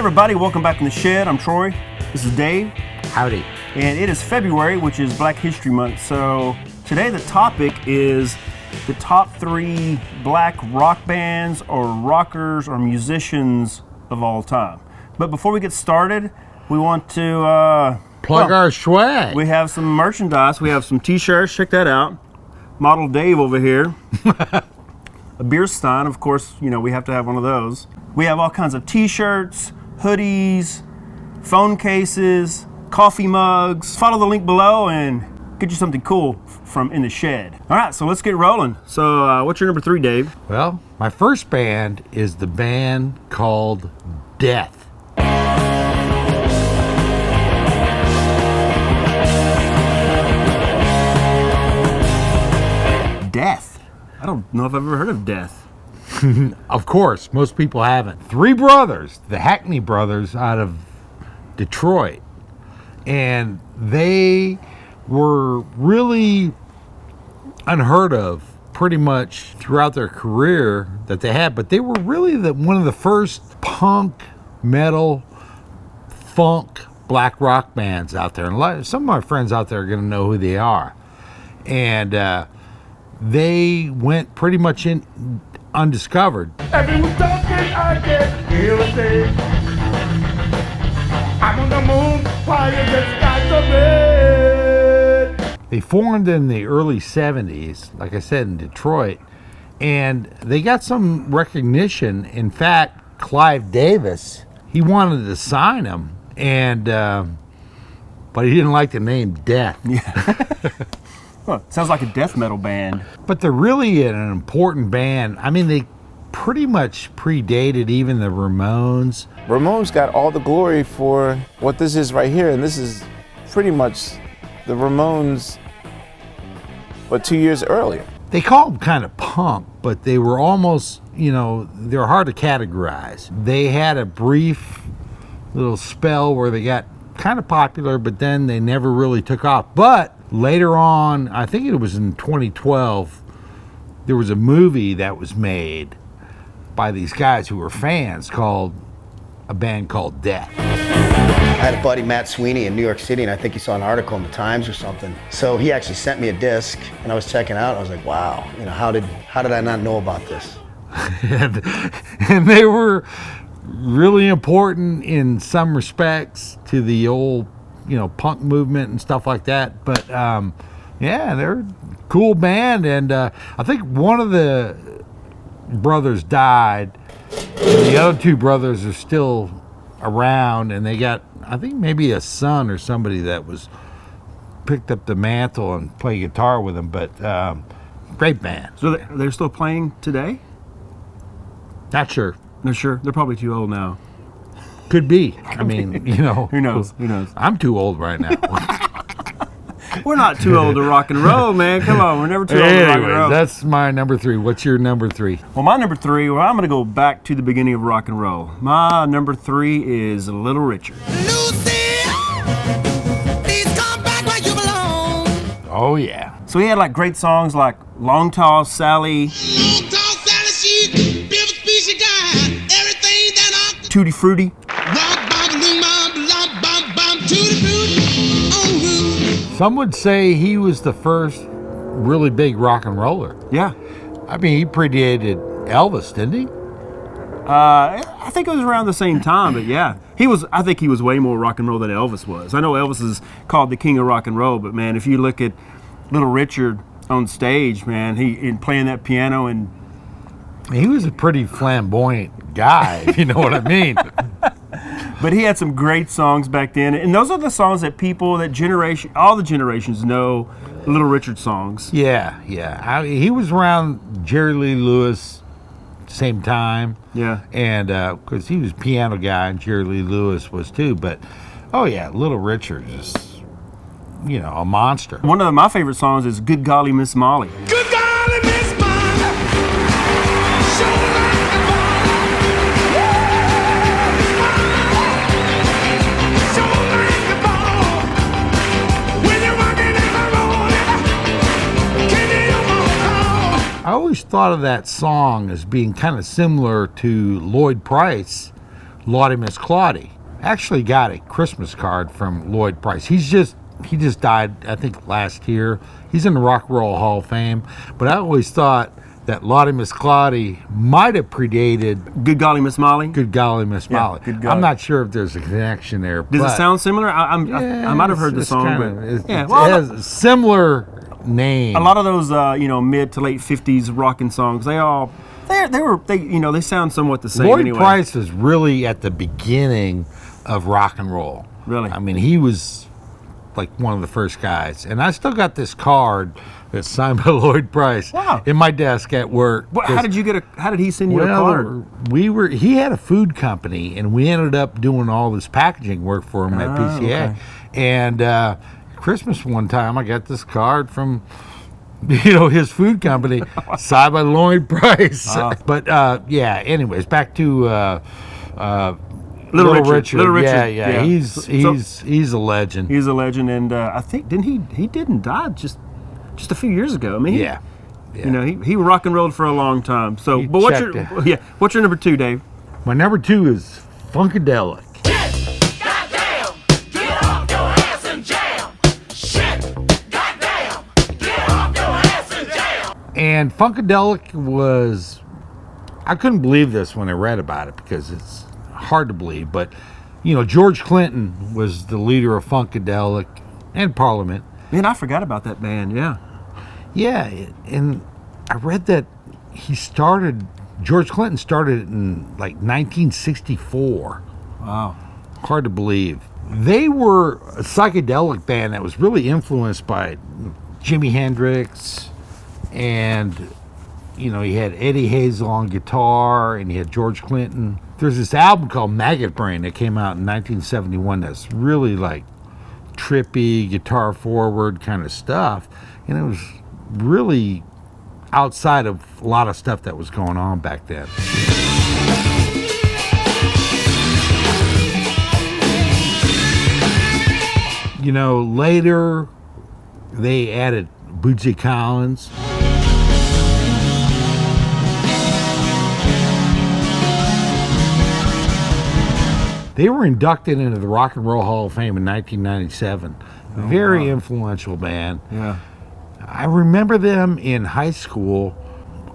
everybody, welcome back in the shed. I'm Troy. This is Dave. Howdy. And it is February, which is Black History Month. So today the topic is the top 3 black rock bands or rockers or musicians of all time. But before we get started, we want to plug our swag. We have some merchandise. We have some t-shirts. Check that out. Model Dave over here. A beer stein, of course, you know, we have to have one of those. We have all kinds of t-shirts, hoodies, phone cases, coffee mugs. Follow the link below and get you something cool from In the Shed. All right, so let's get rolling. So what's your number 3, Dave? Well, my first band is the band called Death. Death? I don't know if I've ever heard of Death. Of course, most people haven't. 3 brothers, the Hackney brothers out of Detroit. And they were really unheard of pretty much throughout their career that they had, but they were really one of the first punk, metal, funk, black rock bands out there. And some of my friends out there are going to know who they are. And they went pretty much undiscovered. Everyone's talking, I get real estate. I'm on the moon, fire the sky so red. They formed in the early 70s, like I said, in Detroit, and they got some recognition. In fact, Clive Davis, he wanted to sign them, and but he didn't like the name Death. Yeah. Huh, sounds like a death metal band. But they're really an important band. I mean, they pretty much predated even the Ramones. Ramones got all the glory for what this is right here, and this is pretty much the Ramones, but 2 years earlier. They called them kind of punk, but they were almost, they're hard to categorize. They had a brief little spell where they got kind of popular, but then they never really took off. But later on, I think it was in 2012, there was a movie that was made by these guys who were fans called a band called Death. I had a buddy, Matt Sweeney, in New York City, and I think he saw an article in the Times or something. So he actually sent me a disc, and I was checking out. I was like, wow, how did I not know about this? and they were really important in some respects to the old, punk movement and stuff like that. But yeah, they're a cool band, and I think one of the brothers died, and the other 2 brothers are still around, and they got, I think, maybe a son or somebody that was picked up the mantle and played guitar with them. But great band. So they're still playing today? Not sure. No, sure. They're probably too old now. Could be. I mean, Who knows? Who knows? I'm too old right now. We're not too old to rock and roll, man. Come on, we're never too old to rock and roll. That's my number 3. What's your number 3? Well, my number 3, I'm going to go back to the beginning of rock and roll. My number 3 is Little Richard. Lucy, please come back where you belong. Oh, yeah. So he had great songs like Long Tall Sally, Long tall Sally, she built a piece of guy, everything that I Tutti Frutti. Some would say he was the first really big rock and roller. Yeah. I mean, he predated Elvis, didn't he? I think it was around the same time, but yeah. I think he was way more rock and roll than Elvis was. I know Elvis is called the king of rock and roll, but man, if you look at Little Richard on stage, man, in playing that piano, and he was a pretty flamboyant guy, if you know what I mean. But he had some great songs back then, and those are the songs that all the generations know. Little Richard songs. Yeah. He was around Jerry Lee Lewis, same time. Yeah. And because he was a piano guy, and Jerry Lee Lewis was too. But oh yeah, Little Richard is, a monster. One of my favorite songs is "Good Golly Miss Molly." Good golly, Miss Molly, show like the ball. Show like the ball. When you're walking in the road, can you hear my call? I always thought of that song as being kind of similar to Lloyd Price Lottie Miss Claudie. Actually got a Christmas card from Lloyd Price. He just died, I think, last year. He's in the Rock and Roll Hall of Fame. But I always thought that Lottie Miss Claudie might have predated Good Golly Miss Molly. Good Golly Miss Molly. Good Golly. I'm not sure if there's a connection there. Does it sound similar? I might have heard the song, but it has a similar name. a lot of those mid to late 50s rockin' songs, they sound somewhat the same Lloyd anyway. Price was really at the beginning of rock and roll. Really? I mean, he was like one of the first guys. And I still got this card that's signed by Lloyd Price in my desk at work. How did he send you a card? He had a food company, and we ended up doing all this packaging work for him at PCA. Okay. And Christmas one time, I got this card from his food company, signed by Lloyd Price. But anyways, back to Little Richard. Little Richard. Yeah. He's a legend. He's a legend, and I think he didn't die just a few years ago. I mean, Yeah. he rock and rolled for a long time. So, He but what's checked your number 2, Dave? My number 2 is Funkadelic. Goddamn, get off your ass and jam. Shit, goddamn, get off your ass and jam. And Funkadelic was, I couldn't believe this when I read about it because it's hard to believe, but George Clinton was the leader of Funkadelic and Parliament. Man, I forgot about that band. Yeah. Yeah, and I read that George Clinton started it in like 1964. Wow. Hard to believe. They were a psychedelic band that was really influenced by Jimi Hendrix, and you had Eddie Hazel on guitar, and you had George Clinton. There's this album called Maggot Brain that came out in 1971 that's really like trippy, guitar forward kind of stuff, and it was really outside of a lot of stuff that was going on back then. Later they added Bootsy Collins. They were inducted into the Rock and Roll Hall of Fame in 1997. Very influential band. Yeah. I remember them in high school.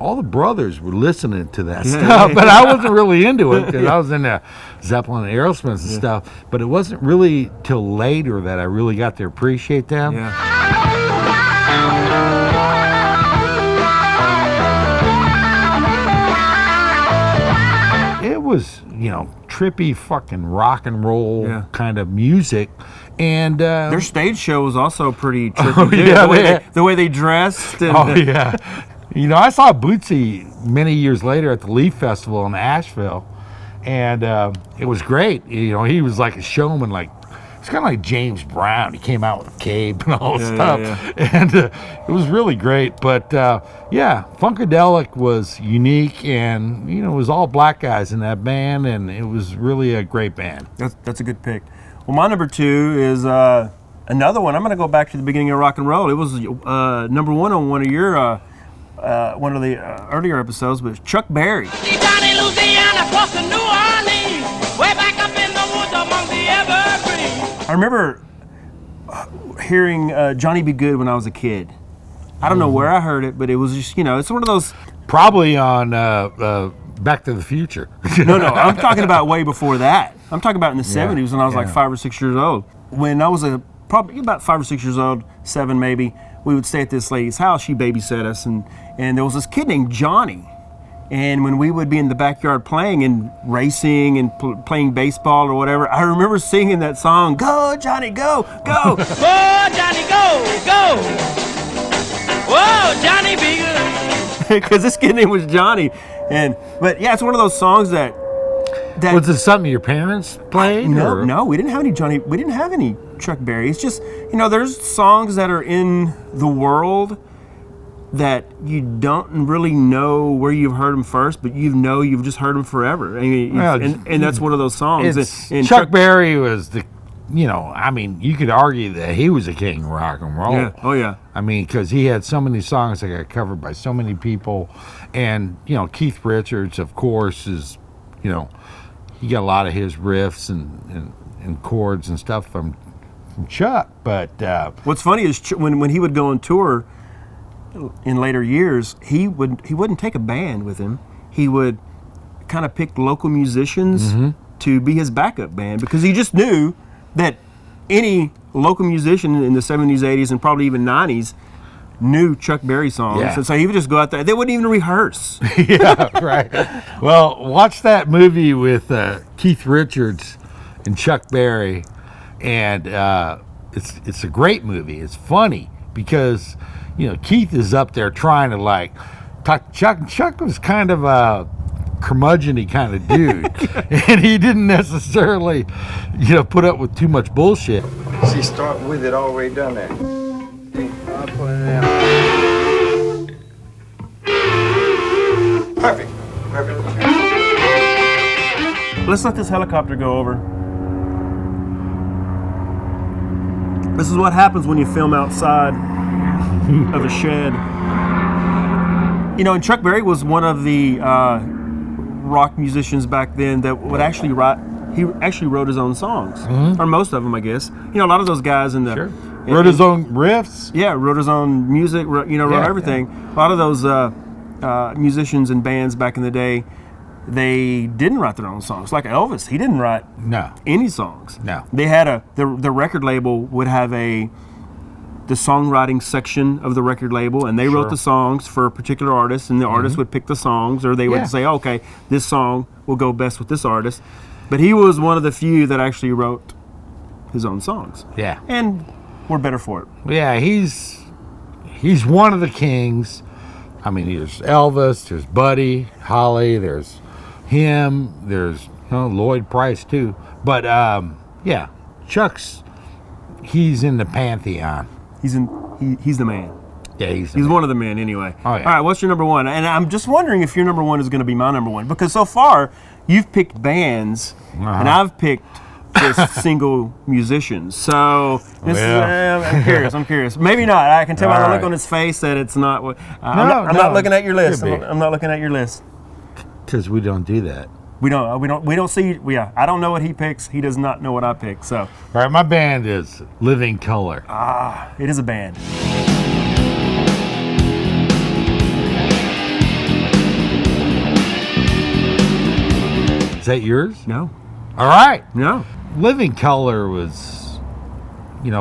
All the brothers were listening to that stuff, but I wasn't really into it because I was into Zeppelin and Aerosmith and stuff. But it wasn't really till later that I really got to appreciate them. Yeah. It was, trippy fucking rock and roll kind of music. And Their stage show was also pretty trippy. Too. The way they dressed. And, I saw Bootsy many years later at the Leaf Festival in Asheville, and it was great. He was like a showman, like it's kind of like James Brown. He came out with a cape and all this stuff, and it was really great. But Funkadelic was unique, and it was all black guys in that band, and it was really a great band. That's a good pick. Well, my number 2 is another one. I'm going to go back to the beginning of rock and roll. It was number 1 on one of your one of the earlier episodes, but Chuck Berry. Down in Louisiana, close to New Orleans, way back up in the woods among the evergreens. I remember hearing Johnny Be Good when I was a kid. I don't know where I heard it, but it was just, it's one of those. Probably on Back to the Future. No, I'm talking about way before that. I'm talking about in the 70s when I was like 5 or 6 years old. When I was probably about 5 or 6 years old, 7 maybe, we would stay at this lady's house. She babysat us, and there was this kid named Johnny. And when we would be in the backyard playing and racing and playing baseball or whatever, I remember singing that song, "Go, Johnny, go, go." Whoa, Johnny, go. Whoa, Johnny, be good. Because this kid name was Johnny. But yeah, it's one of those songs that Was it something your parents played? No, we didn't have any Johnny. We didn't have any Chuck Berry. It's just, there's songs that are in the world that you don't really know where you've heard them first, but you've just heard them forever. I mean, and that's one of those songs. And Chuck Berry was the, you could argue that he was a king of rock and roll. Yeah. Oh yeah. I mean, because he had so many songs that got covered by so many people, and Keith Richards, of course, is, you got a lot of his riffs and chords and stuff from Chuck. But What's funny is when he would go on tour in later years, he wouldn't take a band with him. He would kind of pick local musicians to be his backup band, because he just knew that any local musician in the 70s, 80s, and probably even 90s knew Chuck Berry songs. Yeah. And so he would just go out there. They wouldn't even rehearse. yeah, right. Well, watch that movie with Keith Richards and Chuck Berry, and it's a great movie. It's funny because Keith is up there trying to like talk to Chuck. And Chuck was kind of a curmudgeon-y kind of dude, and he didn't necessarily put up with too much bullshit. See, start with it all the way down there. I'll put it out. Perfect. Perfect. Let's let this helicopter go over. This is what happens when you film outside of a shed. And Chuck Berry was one of the rock musicians back then that would actually write. He actually wrote his own songs, or most of them, I guess. A lot of those guys in the Wrote his own riffs. Yeah, wrote his own music. Wrote everything. Yeah. A lot of those musicians and bands back in the day, they didn't write their own songs. Like Elvis, he didn't write any songs. No. They had the record label would have the songwriting section of the record label, and they wrote the songs for particular artists, and the artist would pick the songs, or they would say, okay, this song will go best with this artist. But he was one of the few that actually wrote his own songs. Yeah. And we're better for it. Yeah, he's one of the kings. I mean, there's Elvis, there's Buddy Holly, there's him, there's Lloyd Price too. But he's in the pantheon. He's the man. Yeah, he's one of the men anyway. Oh, yeah. All right, what's your number one? And I'm just wondering if your number one is going to be my number one, because so far you've picked bands and I've picked just single musicians. So I'm curious. Maybe not. I can tell by the look on his face that it's not. I'm not looking at your list. I'm not looking at your list. Because we don't do that. We don't see. I don't know what he picks. He does not know what I pick. So. All right, my band is Living Colour. It is a band. Is that yours? No. All right. No. Living Colour was,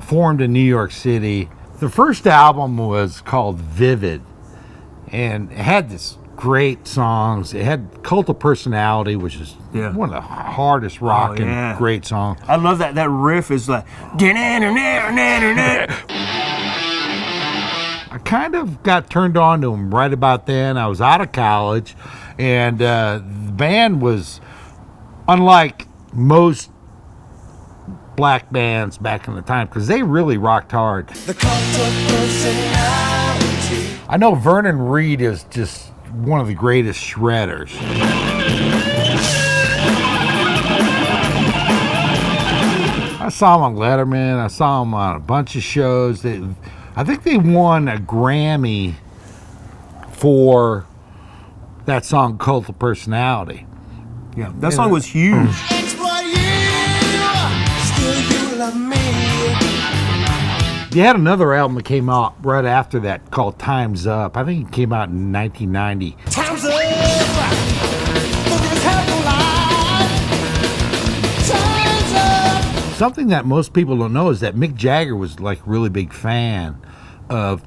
formed in New York City. The first album was called Vivid, and it had this great songs. It had Cult of Personality, which is one of the hardest rocking great songs. I love that. That riff is like. I kind of got turned on to them right about then. I was out of college, and the band was unlike most black bands back in the time, because they really rocked hard. The cult of personality. I know Vernon Reid is just one of the greatest shredders. I saw him on Letterman. I saw him on a bunch of shows. I think they won a Grammy for that song, Cult of Personality. Yeah, that song was huge. Exploit you, still you love me. They had another album that came out right after that called Time's Up. I think it came out in 1990. Time's up. Look at this happy life. Time's up. Something that most people don't know is that Mick Jagger was like a really big fan of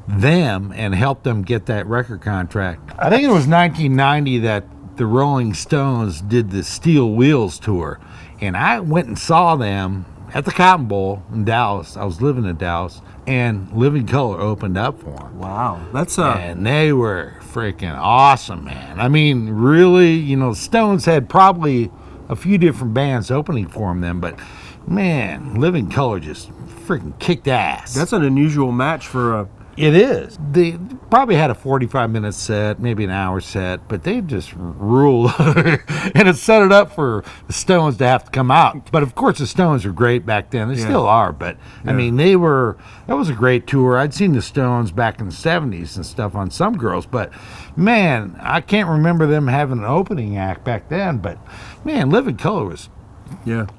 them and helped them get that record contract. I think it was 1990 that the Rolling Stones did the Steel Wheels tour, and I went and saw them at the Cotton Bowl in Dallas. I was living in Dallas, and Living Colour opened up for them. Wow, that's and they were freaking awesome, man. I mean, really, Stones had probably a few different bands opening for them then, but man, Living Colour just freaking kicked ass. That's an unusual match for It is. They probably had a 45-minute set, maybe an hour set, but they just ruled. And it set it up for the Stones to have to come out. But of course, the Stones were great back then. They still are. But I mean, that was a great tour. I'd seen the Stones back in the 70s and stuff on Some Girls. But man, I can't remember them having an opening act back then. But man, Living Colour was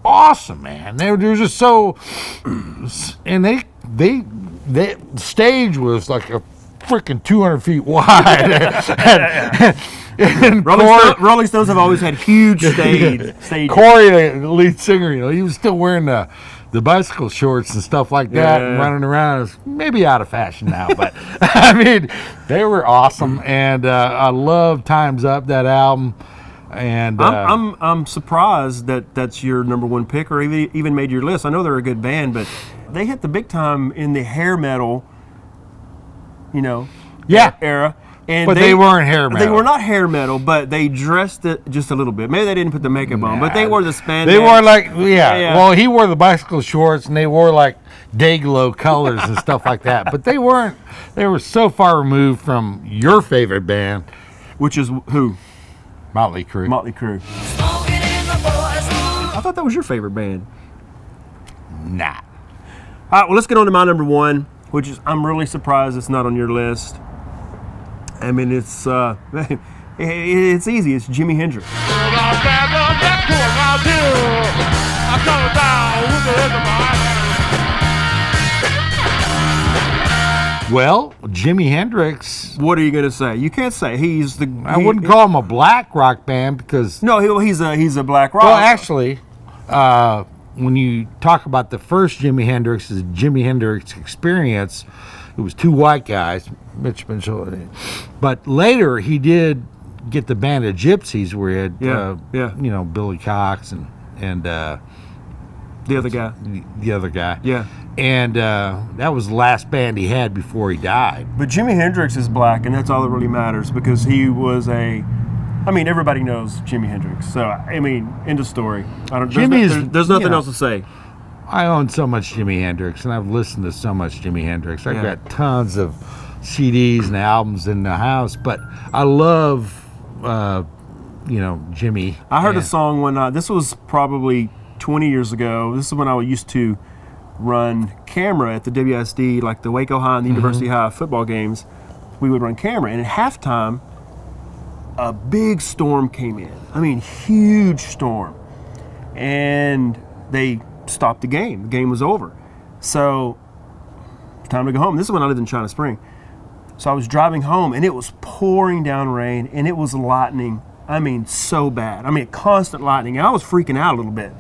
awesome, man. They were just so, and the stage was like a freaking 200 feet wide. and Rolling Stones have always had huge stages. Corey, the lead singer, he was still wearing the bicycle shorts and stuff like that and running around. It was maybe out of fashion now, but I mean, they were awesome. And I love Time's Up, that album. And I'm surprised that that's your number one pick or even made your list. I know they're a good band, but they hit the big time in the hair metal, era. And but they weren't hair metal. They were not hair metal, but they dressed it just a little bit. Maybe they didn't put the makeup on, but they wore the spandex. They wore well, he wore the bicycle shorts, and they wore like Dayglow colors and stuff like that. But they weren't. They were so far removed from your favorite band, which is who? Motley Crue. I thought that was your favorite band. Nah. All right, well, let's get on to my number one, which is I'm really surprised it's not on your list. I mean, it's easy. It's Jimi Hendrix. Well, Jimi Hendrix. What are you gonna say? You can't say he's the. I wouldn't call him a black rock band because. No, he's a black rock. Well, actually, when you talk about the first Jimi Hendrix's Jimi Hendrix Experience, it was two white guys, Mitch Mitchell, but later he did get the band of Gypsies where he had Billy Cox and the other guy. The other guy. Yeah. And that was the last band he had before he died. But Jimi Hendrix is black, and that's all that really matters because he was everybody knows Jimi Hendrix. So, end of story. There's nothing else to say. I own so much Jimi Hendrix, and I've listened to so much Jimi Hendrix. I've got tons of CDs and albums in the house, but I love, Jimi. I heard a song when, this was probably 20 years ago. This is when I used to run camera at the WSD, like the Waco High and the University High football games. We would run camera, and at halftime, a big storm came in. Huge storm. And they stopped the game. The game was over. So, time to go home. This is when I lived in China Spring. So I was driving home, and it was pouring down rain, and it was lightning. So bad. Constant lightning. And I was freaking out a little bit.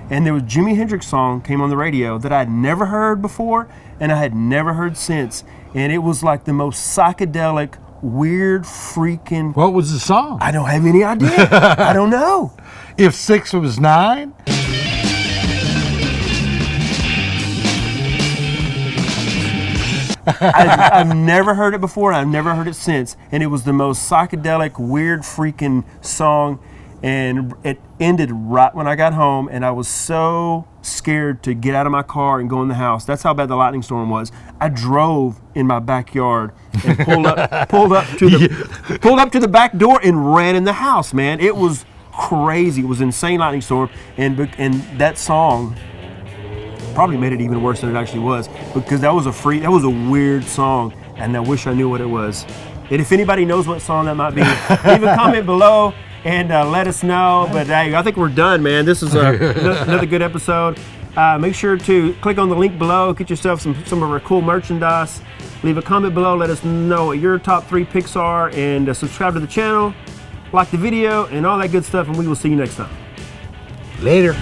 And there was a Jimi Hendrix song came on the radio that I'd never heard before, and I had never heard since. And it was like the most psychedelic, weird, freaking... What was the song? I don't have any idea. I don't know. If 6 was 9? I've never heard it before, and I've never heard it since. And it was the most psychedelic, weird, freaking song. And it ended right when I got home, and I was so scared to get out of my car and go in the house. That's how bad the lightning storm was. I drove in my backyard and pulled up to the back door and ran in the house. Man, it was crazy. It was an insane lightning storm, and that song probably made it even worse than it actually was because that was a weird song, and I wish I knew what it was. And if anybody knows what song that might be, leave a comment below. And let us know. But I think we're done, man. This is another good episode. Make sure to click on the link below. Get yourself some of our cool merchandise. Leave a comment below. Let us know what your top 3 picks are. And subscribe to the channel. Like the video and all that good stuff. And we will see you next time. Later.